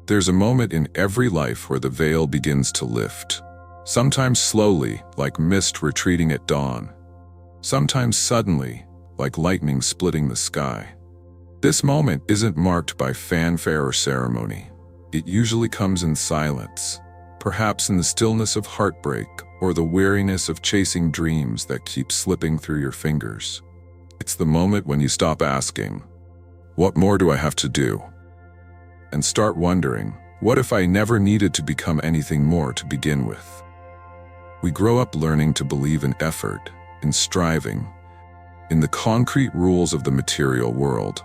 There's a moment in every life where the veil begins to lift. Sometimes slowly, like mist retreating at dawn. Sometimes suddenly, like lightning splitting the sky. This moment isn't marked by fanfare or ceremony. It usually comes in silence, perhaps in the stillness of heartbreak or the weariness of chasing dreams that keep slipping through your fingers. It's the moment when you stop asking, "What more do I have to do?" and start wondering, "What if I never needed to become anything more to begin with?" We grow up learning to believe in effort, in striving, in the concrete rules of the material world.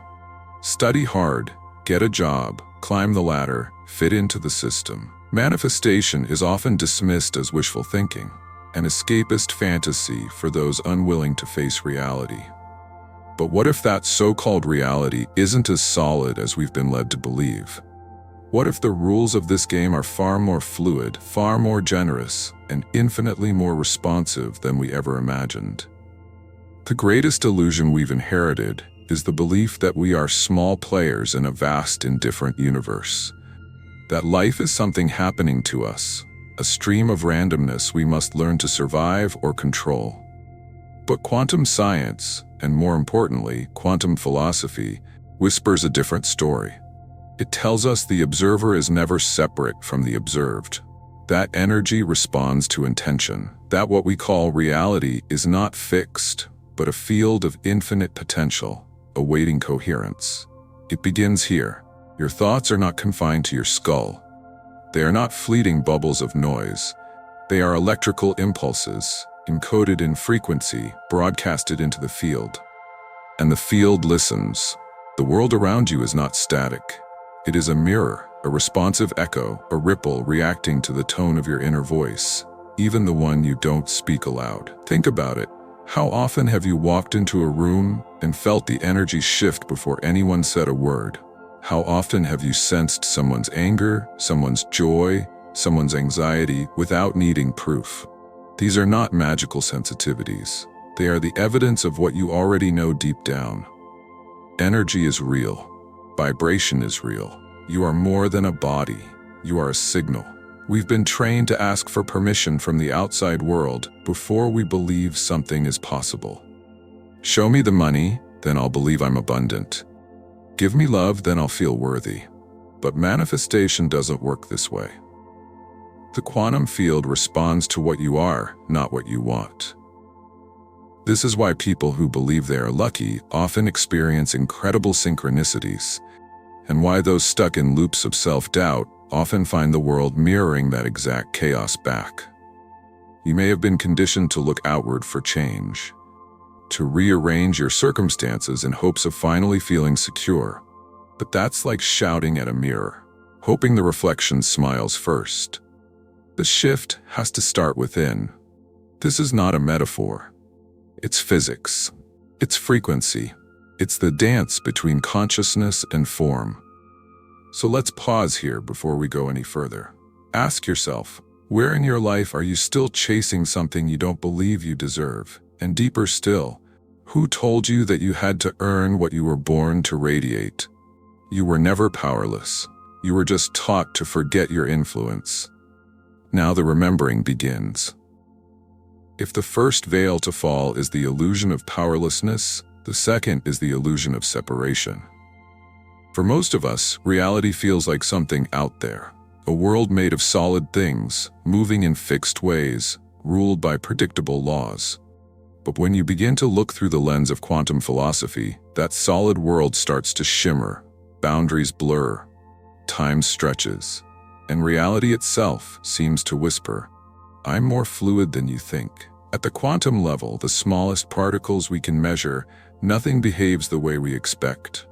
Study hard, get a job, climb the ladder, fit into the system. Manifestation is often dismissed as wishful thinking, an escapist fantasy for those unwilling to face reality. But what if that so-called reality isn't as solid as we've been led to believe? What if the rules of this game are far more fluid, far more generous, and infinitely more responsive than we ever imagined? The greatest illusion we've inherited is the belief that we are small players in a vast, indifferent universe. That life is something happening to us, a stream of randomness we must learn to survive or control. But quantum science, and more importantly, quantum philosophy, whispers a different story. It tells us the observer is never separate from the observed. That energy responds to intention. That what we call reality is not fixed, but a field of infinite potential, awaiting coherence. It begins here. Your thoughts are not confined to your skull. They are not fleeting bubbles of noise. They are electrical impulses, encoded in frequency, broadcasted into the field. And the field listens. The world around you is not static. It is a mirror, a responsive echo, a ripple reacting to the tone of your inner voice, even the one you don't speak aloud. Think about it. How often have you walked into a room and felt the energy shift before anyone said a word? How often have you sensed someone's anger, someone's joy, someone's anxiety without needing proof? These are not magical sensitivities. They are the evidence of what you already know deep down. Energy is real. Vibration is real. You are more than a body. You are a signal. We've been trained to ask for permission from the outside world before we believe something is possible. Show me the money, then I'll believe I'm abundant. Give me love, then I'll feel worthy. But manifestation doesn't work this way. The quantum field responds to what you are, not what you want. This is why people who believe they are lucky often experience incredible synchronicities, and why those stuck in loops of self-doubt often find the world mirroring that exact chaos back. You may have been conditioned to look outward for change, to rearrange your circumstances in hopes of finally feeling secure. But that's like shouting at a mirror, hoping the reflection smiles first. The shift has to start within. This is not a metaphor. It's physics. It's frequency. It's the dance between consciousness and form. So let's pause here before we go any further. Ask yourself, where in your life are you still chasing something you don't believe you deserve? And deeper still, who told you that you had to earn what you were born to radiate? You were never powerless. You were just taught to forget your influence. Now the remembering begins. If the first veil to fall is the illusion of powerlessness, the second is the illusion of separation. For most of us, reality feels like something out there, a world made of solid things, moving in fixed ways, ruled by predictable laws. But when you begin to look through the lens of quantum philosophy, that solid world starts to shimmer, boundaries blur, time stretches, and reality itself seems to whisper, "I'm more fluid than you think." At the quantum level, the smallest particles we can measure, nothing behaves the way we expect.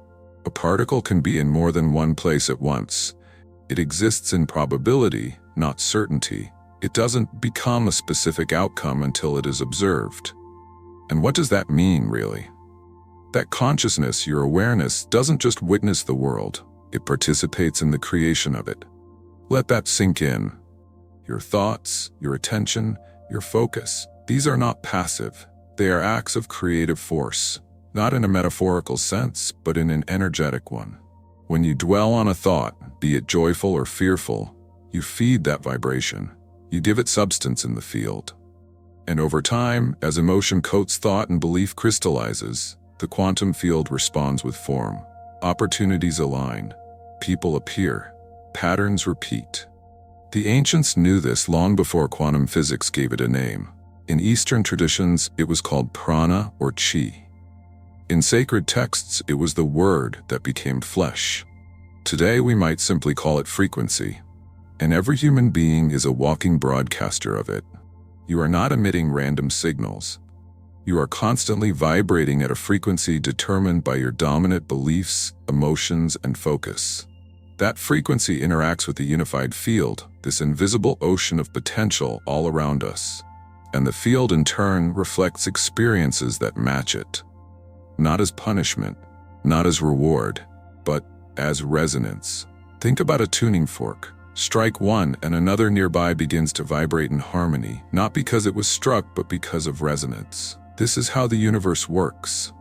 A particle can be in more than one place at once. It exists in probability, not certainty. It doesn't become a specific outcome until it is observed. And what does that mean, really? That consciousness, your awareness, doesn't just witness the world, it participates in the creation of it. Let that sink in. Your thoughts, your attention, your focus, these are not passive. They are acts of creative force, not in a metaphorical sense, but in an energetic one. When you dwell on a thought, be it joyful or fearful, you feed that vibration. You give it substance in the field. And over time, as emotion coats thought and belief crystallizes, the quantum field responds with form. Opportunities align. People appear. Patterns repeat. The ancients knew this long before quantum physics gave it a name. In Eastern traditions, it was called prana or chi. In sacred texts, it was the word that became flesh. Today, we might simply call it frequency. And every human being is a walking broadcaster of it. You are not emitting random signals. You are constantly vibrating at a frequency determined by your dominant beliefs, emotions, and focus. That frequency interacts with the unified field, this invisible ocean of potential all around us. And the field in turn reflects experiences that match it. Not as punishment, not as reward, but as resonance. Think about a tuning fork. Strike one and another nearby begins to vibrate in harmony, not because it was struck, but because of resonance. This is how the universe works.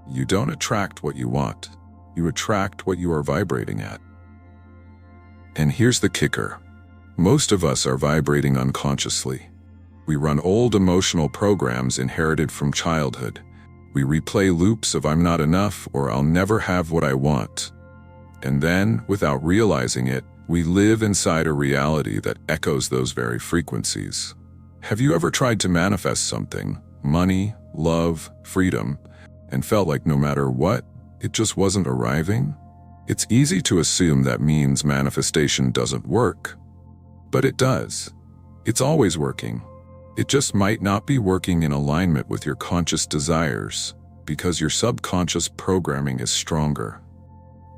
You don't attract what you want. You attract what you are vibrating at. And here's the kicker. Most of us are vibrating unconsciously. We run old emotional programs inherited from childhood. We replay loops of I'm not enough or I'll never have what I want. And then, without realizing it, we live inside a reality that echoes those very frequencies. Have you ever tried to manifest something, money, love, freedom, and felt like no matter what, it just wasn't arriving? It's easy to assume that means manifestation doesn't work. But it does. It's always working. It just might not be working in alignment with your conscious desires, because your subconscious programming is stronger.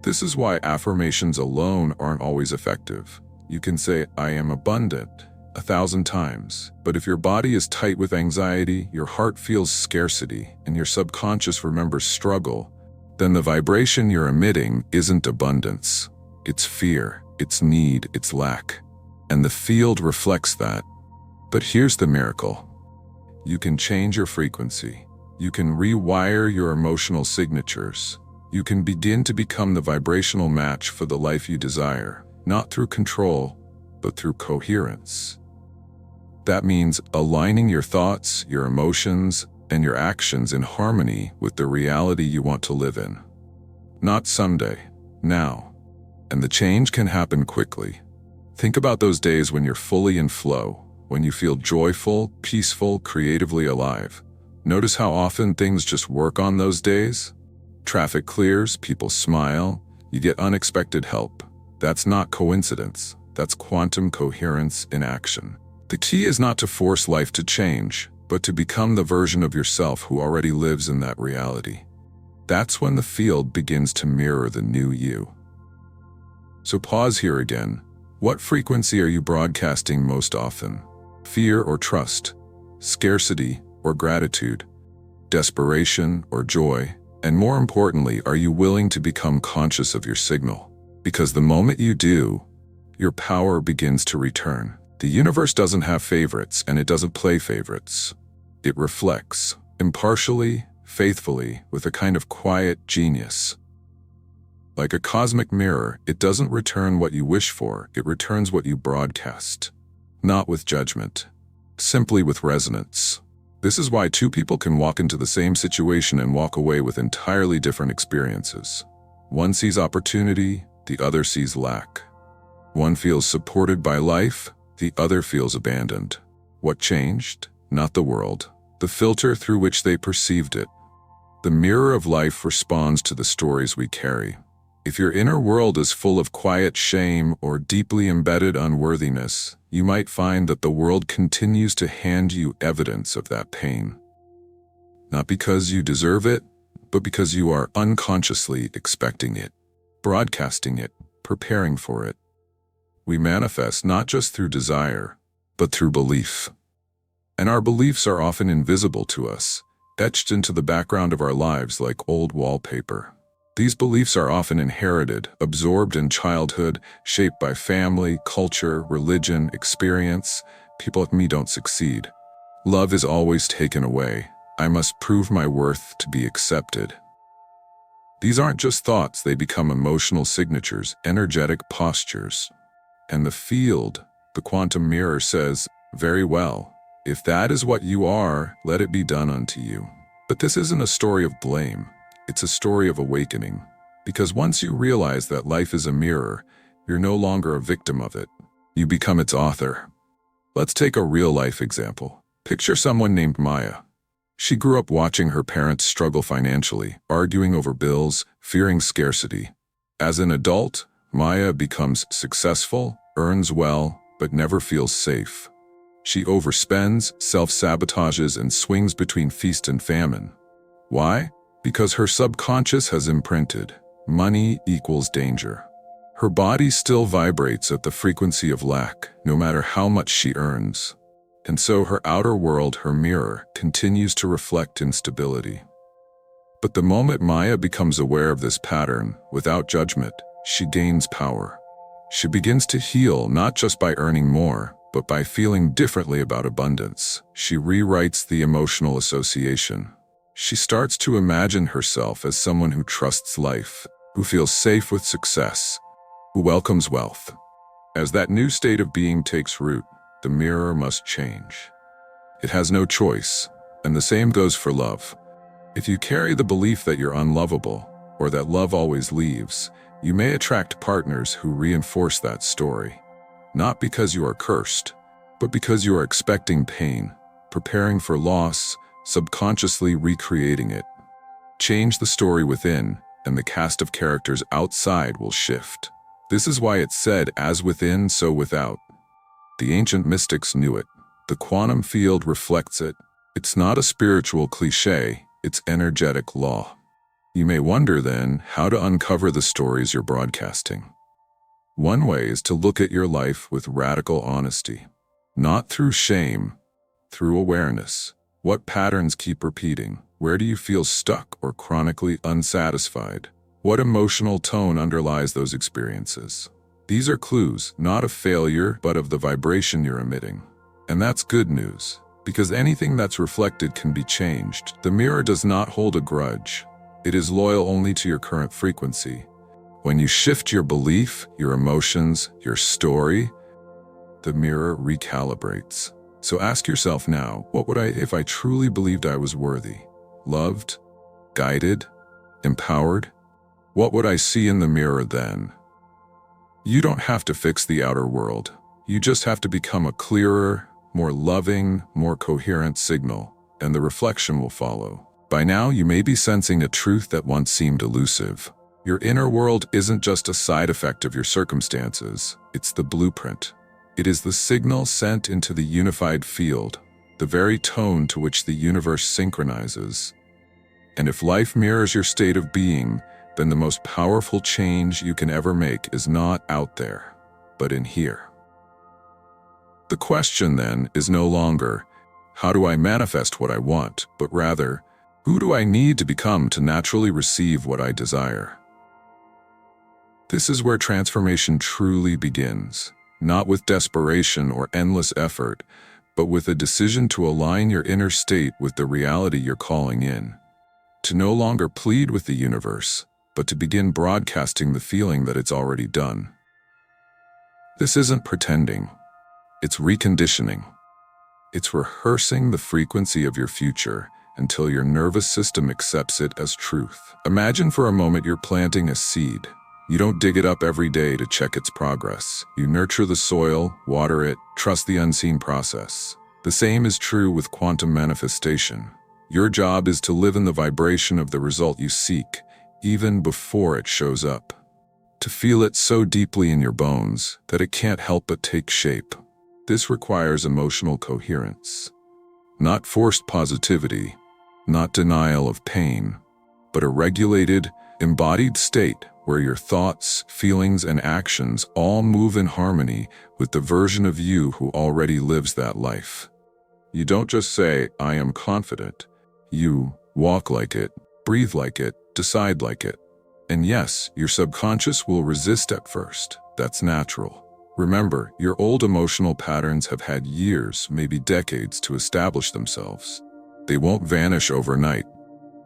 This is why affirmations alone aren't always effective. You can say, I am abundant, 1,000 times, but if your body is tight with anxiety, your heart feels scarcity, and your subconscious remembers struggle, then the vibration you're emitting isn't abundance. It's fear, it's need, it's lack. And the field reflects that. But here's the miracle. You can change your frequency. You can rewire your emotional signatures. You can begin to become the vibrational match for the life you desire, not through control, but through coherence. That means aligning your thoughts, your emotions, and your actions in harmony with the reality you want to live in. Not someday, now. And the change can happen quickly. Think about those days when you're fully in flow, when you feel joyful, peaceful, creatively alive. Notice how often things just work on those days? Traffic clears, people smile, you get unexpected help. That's not coincidence. That's quantum coherence in action. The key is not to force life to change, but to become the version of yourself who already lives in that reality. That's when the field begins to mirror the new you. So pause here again. What frequency are you broadcasting most often? Fear or trust? Scarcity or gratitude? Desperation or joy? And more importantly, are you willing to become conscious of your signal? Because the moment you do, your power begins to return. The universe doesn't have favorites, and it doesn't play favorites. It reflects, impartially, faithfully, with a kind of quiet genius. Like a cosmic mirror, it doesn't return what you wish for, it returns what you broadcast. Not with judgment, simply with resonance. This is why two people can walk into the same situation and walk away with entirely different experiences. One sees opportunity, the other sees lack. One feels supported by life, the other feels abandoned. What changed? Not the world, the filter through which they perceived it. The mirror of life responds to the stories we carry. If your inner world is full of quiet shame or deeply embedded unworthiness, you might find that the world continues to hand you evidence of that pain. Not because you deserve it, but because you are unconsciously expecting it, broadcasting it, preparing for it. We manifest not just through desire, but through belief. And our beliefs are often invisible to us, etched into the background of our lives like old wallpaper. These beliefs are often inherited, absorbed in childhood, shaped by family, culture, religion, experience. People like me don't succeed. Love is always taken away. I must prove my worth to be accepted. These aren't just thoughts, they become emotional signatures, energetic postures. And the field, the quantum mirror, says, very well, if that is what you are, let it be done unto you. But this isn't a story of blame, it's a story of awakening. Because once you realize that life is a mirror, you're no longer a victim of it. You become its author. Let's take a real-life example. Picture someone named Maya. She grew up watching her parents struggle financially, arguing over bills, fearing scarcity. As an adult, Maya becomes successful, earns well, but never feels safe. She overspends, self-sabotages, and swings between feast and famine. Why? Because her subconscious has imprinted, money equals danger. Her body still vibrates at the frequency of lack, no matter how much she earns. And so her outer world, her mirror, continues to reflect instability. But the moment Maya becomes aware of this pattern, without judgment, she gains power. She begins to heal not just by earning more, but by feeling differently about abundance. She rewrites the emotional association. She starts to imagine herself as someone who trusts life, who feels safe with success, who welcomes wealth. As that new state of being takes root, the mirror must change. It has no choice, and the same goes for love. If you carry the belief that you're unlovable, or that love always leaves, you may attract partners who reinforce that story. Not because you are cursed, but because you are expecting pain, preparing for loss, subconsciously recreating it. Change the story within, and the cast of characters outside will shift. This is why it's said, as within, so without. The ancient mystics knew it. The quantum field reflects it. It's not a spiritual cliché, it's energetic law. You may wonder then how to uncover the stories you're broadcasting. One way is to look at your life with radical honesty. Not through shame, through awareness. What patterns keep repeating? Where do you feel stuck or chronically unsatisfied? What emotional tone underlies those experiences? These are clues, not of failure, but of the vibration you're emitting. And that's good news, because anything that's reflected can be changed. The mirror does not hold a grudge. It is loyal only to your current frequency. When you shift your belief, your emotions, your story, the mirror recalibrates. So ask yourself now, what would I if I truly believed I was worthy, loved, guided, empowered? What would I see in the mirror then? You don't have to fix the outer world. You just have to become a clearer, more loving, more coherent signal, and the reflection will follow. By now, you may be sensing a truth that once seemed elusive. Your inner world isn't just a side effect of your circumstances, it's the blueprint. It is the signal sent into the unified field, the very tone to which the universe synchronizes. And if life mirrors your state of being, then the most powerful change you can ever make is not out there, but in here. The question then is no longer, how do I manifest what I want, but rather, who do I need to become to naturally receive what I desire? This is where transformation truly begins, not with desperation or endless effort, but with a decision to align your inner state with the reality you're calling in. To no longer plead with the universe, but to begin broadcasting the feeling that it's already done. This isn't pretending. It's reconditioning. It's rehearsing the frequency of your future until your nervous system accepts it as truth. Imagine for a moment you're planting a seed. You don't dig it up every day to check its progress. You nurture the soil, water it, trust the unseen process. The same is true with quantum manifestation. Your job is to live in the vibration of the result you seek, even before it shows up. To feel it so deeply in your bones that it can't help but take shape. This requires emotional coherence. Not forced positivity, not denial of pain, but a regulated, embodied state where your thoughts, feelings, and actions all move in harmony with the version of you who already lives that life. You don't just say, I am confident. You walk like it, breathe like it, decide like it. And yes, your subconscious will resist at first. That's natural. Remember, your old emotional patterns have had years, maybe decades, to establish themselves. They won't vanish overnight.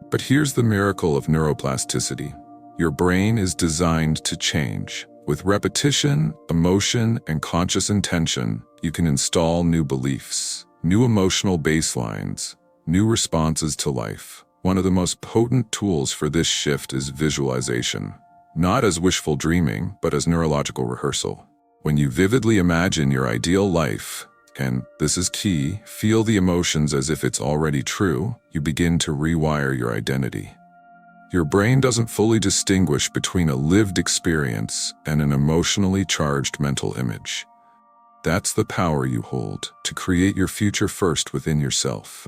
But here's the miracle of neuroplasticity. Your brain is designed to change. With repetition, emotion, and conscious intention, you can install new beliefs, new emotional baselines, new responses to life. One of the most potent tools for this shift is visualization. Not as wishful dreaming, but as neurological rehearsal. When you vividly imagine your ideal life, and, this is key, feel the emotions as if it's already true, you begin to rewire your identity. Your brain doesn't fully distinguish between a lived experience and an emotionally charged mental image. That's the power you hold to create your future first within yourself.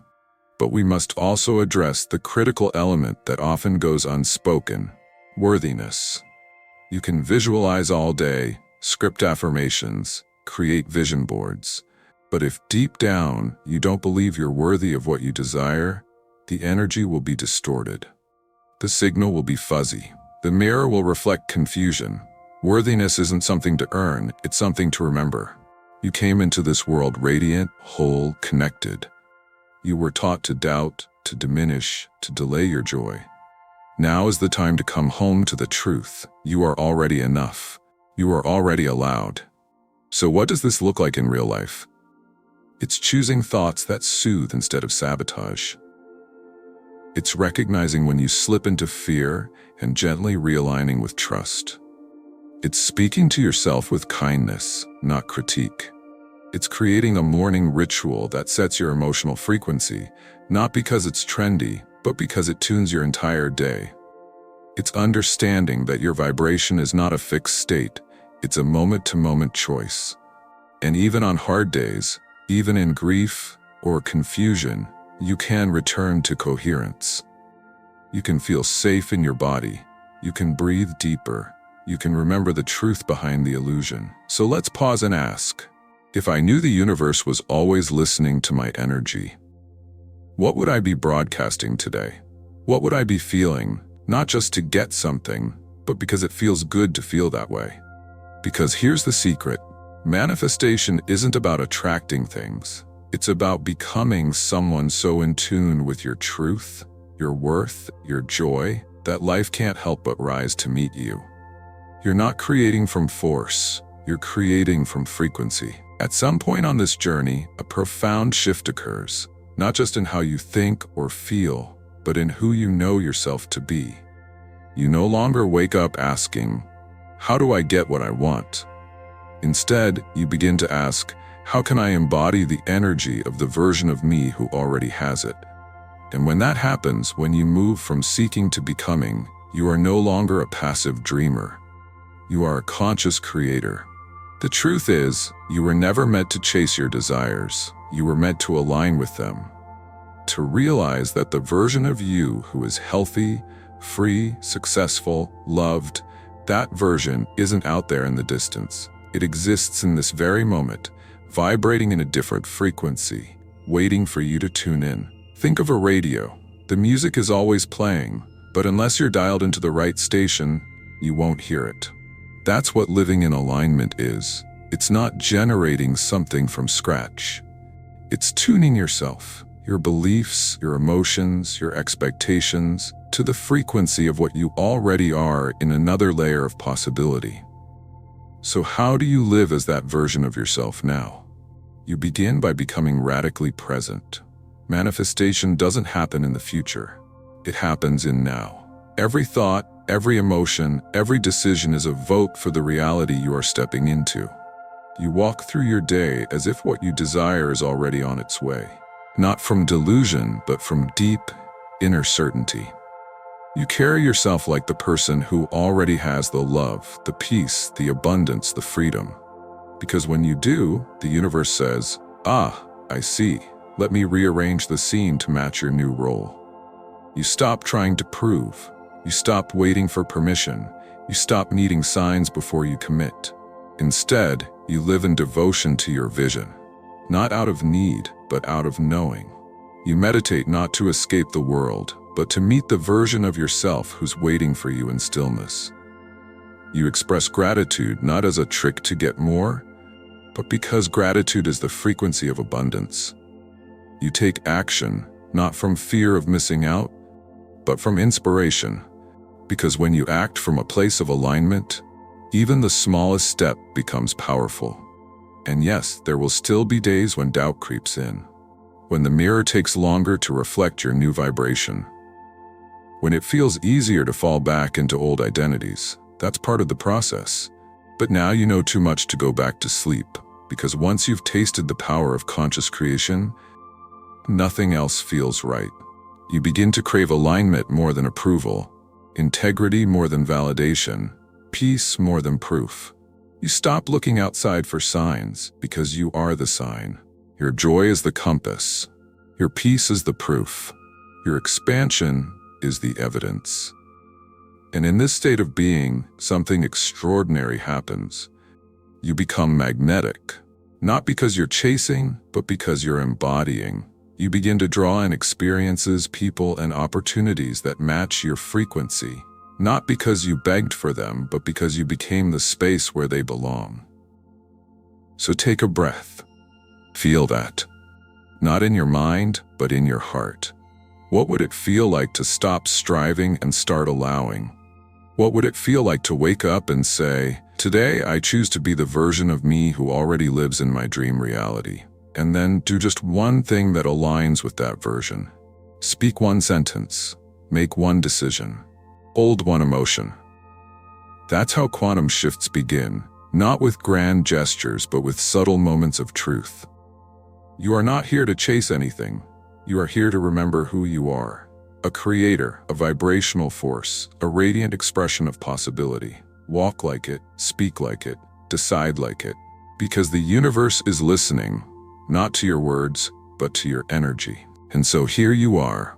But we must also address the critical element that often goes unspoken: worthiness. You can visualize all day, script affirmations, create vision boards. But if deep down you don't believe you're worthy of what you desire, the energy will be distorted. The signal will be fuzzy. The mirror will reflect confusion. Worthiness isn't something to earn, it's something to remember. You came into this world radiant, whole, connected. You were taught to doubt, to diminish, to delay your joy. Now is the time to come home to the truth. You are already enough. You are already allowed. So what does this look like in real life? It's choosing thoughts that soothe instead of sabotage. It's recognizing when you slip into fear and gently realigning with trust. It's speaking to yourself with kindness, not critique. It's creating a morning ritual that sets your emotional frequency, not because it's trendy, but because it tunes your entire day. It's understanding that your vibration is not a fixed state, it's a moment-to-moment choice. And even on hard days, even in grief or confusion, you can return to coherence. You can feel safe in your body. You can breathe deeper. You can remember the truth behind the illusion. So let's pause and ask, if I knew the universe was always listening to my energy, what would I be broadcasting today? What would I be feeling, not just to get something, but because it feels good to feel that way? Because here's the secret. Manifestation isn't about attracting things. It's about becoming someone so in tune with your truth, your worth, your joy, that life can't help but rise to meet you. You're not creating from force, you're creating from frequency. At some point on this journey, a profound shift occurs, not just in how you think or feel, but in who you know yourself to be. You no longer wake up asking, "How do I get what I want?" Instead, you begin to ask, "How can I embody the energy of the version of me who already has it?" And when that happens, when you move from seeking to becoming, you are no longer a passive dreamer. You are a conscious creator. The truth is, you were never meant to chase your desires. You were meant to align with them. To realize that the version of you who is healthy, free, successful, loved, that version isn't out there in the distance. It exists in this very moment, vibrating in a different frequency, waiting for you to tune in. Think of a radio. The music is always playing, but unless you're dialed into the right station, you won't hear it. That's what living in alignment is. It's not generating something from scratch. It's tuning yourself, your beliefs, your emotions, your expectations, to the frequency of what you already are in another layer of possibility. So how do you live as that version of yourself now? You begin by becoming radically present. Manifestation doesn't happen in the future. It happens in now. Every thought, every emotion, every decision is a vote for the reality you are stepping into. You walk through your day as if what you desire is already on its way. Not from delusion, but from deep, inner certainty. You carry yourself like the person who already has the love, the peace, the abundance, the freedom. Because when you do, the universe says, "Ah, I see. Let me rearrange the scene to match your new role." You stop trying to prove. You stop waiting for permission. You stop needing signs before you commit. Instead, you live in devotion to your vision. Not out of need, but out of knowing. You meditate not to escape the world, but to meet the version of yourself who's waiting for you in stillness. You express gratitude not as a trick to get more, but because gratitude is the frequency of abundance. You take action, not from fear of missing out, but from inspiration. Because when you act from a place of alignment, even the smallest step becomes powerful. And yes, there will still be days when doubt creeps in, when the mirror takes longer to reflect your new vibration, when it feels easier to fall back into old identities. That's part of the process. But now you know too much to go back to sleep, because once you've tasted the power of conscious creation, nothing else feels right. You begin to crave alignment more than approval, integrity more than validation, peace more than proof. You stop looking outside for signs, because you are the sign. Your joy is the compass. Your peace is the proof. Your expansion is the evidence. And in this state of being, something extraordinary happens. You become magnetic, not because you're chasing, but because you're embodying. You begin to draw in experiences, people, and opportunities that match your frequency, not because you begged for them, but because you became the space where they belong. So take a breath. Feel that. Not in your mind, but in your heart. What would it feel like to stop striving and start allowing? What would it feel like to wake up and say, "Today I choose to be the version of me who already lives in my dream reality," and then do just one thing that aligns with that version? Speak one sentence, make one decision, hold one emotion. That's how quantum shifts begin, not with grand gestures, but with subtle moments of truth. You are not here to chase anything. You are here to remember who you are. A creator, a vibrational force, a radiant expression of possibility. Walk like it, speak like it, decide like it. Because the universe is listening, not to your words, but to your energy. And so here you are,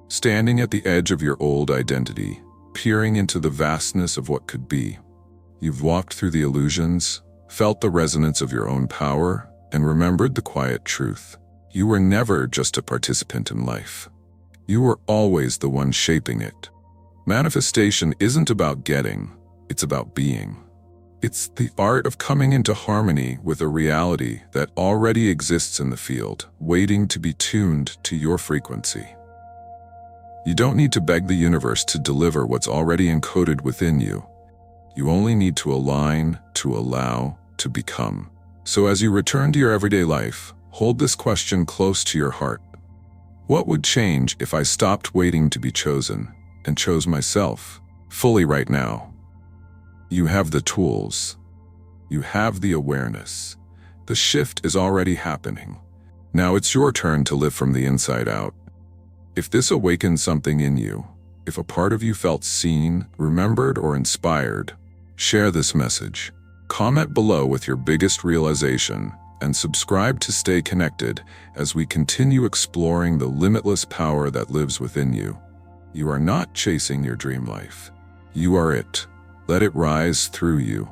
standing at the edge of your old identity, peering into the vastness of what could be. You've walked through the illusions, felt the resonance of your own power, and remembered the quiet truth. You were never just a participant in life. You were always the one shaping it. Manifestation isn't about getting, it's about being. It's the art of coming into harmony with a reality that already exists in the field, waiting to be tuned to your frequency. You don't need to beg the universe to deliver what's already encoded within you. You only need to align, to allow, to become. So as you return to your everyday life, hold this question close to your heart. What would change if I stopped waiting to be chosen and chose myself fully right now? You have the tools. You have the awareness. The shift is already happening. Now it's your turn to live from the inside out. If this awakens something in you, if a part of you felt seen, remembered, or inspired, share this message. Comment below with your biggest realization, and subscribe to stay connected as we continue exploring the limitless power that lives within you. You are not chasing your dream life. You are it. Let it rise through you.